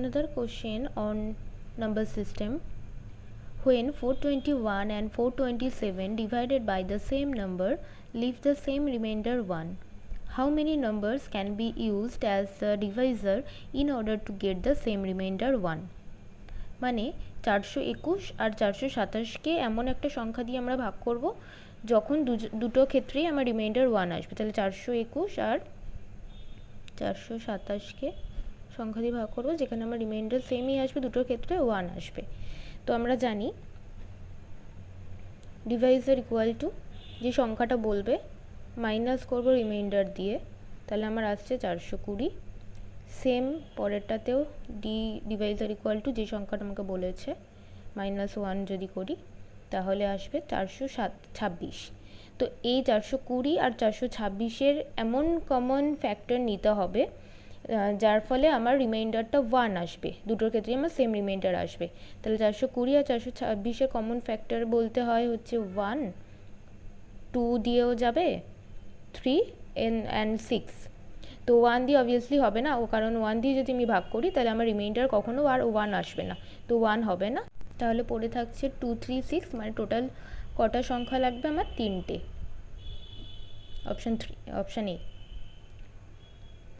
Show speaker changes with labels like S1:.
S1: Another question on number system. When 421 and 427 divided by the same number leave the same remainder 1, how many numbers can be used as a divisor in order to get the same remainder 1? মানে 421 আর 427কে এমন একটা সংখ্যা দিয়ে আমরা ভাগ করব যখন দুটো ক্ষেত্রেই আমার রিমাইন্ডার 1 আসবে। তাহলে 421 আর 427কে সংখ্যা দিয়ে ভাগ করব যেখানে আমার রিমাইন্ডার সেমই আসবে, দুটোর ক্ষেত্রে 1 আসবে। তো আমরা জানি ডিভাইজার ইকুয়াল টু যে সংখ্যাটা বলবে মাইনাস করব রিমাইন্ডার দিয়ে, তাহলে আমার আসছে 420। সেম পরেরটাতেও ডিভাইজার ইকুয়াল টু যে সংখ্যাটা আমাকে বলেছে -1 যদি করি তাহলে আসবে 426। তো এই 420 আর 426-এর এমন কমন ফ্যাক্টর নিতে হবে যার ফলে আমার রিমাইন্ডারটা 1 আসবে, দুটোর ক্ষেত্রে আমার সেম রিমাইন্ডার আসবে। তাহলে 420 আর 426-এর কমন ফ্যাক্টর বলতে হয় হচ্ছে 1, 2 দিয়েও যাবে, 3 and 6। তো 1 দিয়ে অবভিয়াসলি হবে না, কারণ 1 দিয়ে যদি আমি ভাগ করি তাহলে আমার রিমাইন্ডার কখনো আর 1 আসবে না, তো 1 হবে না। তাহলে পড়ে থাকছে 2, 3, 6, মানে টোটাল কটা সংখ্যা লাগবে আমার? 3টে। Option A.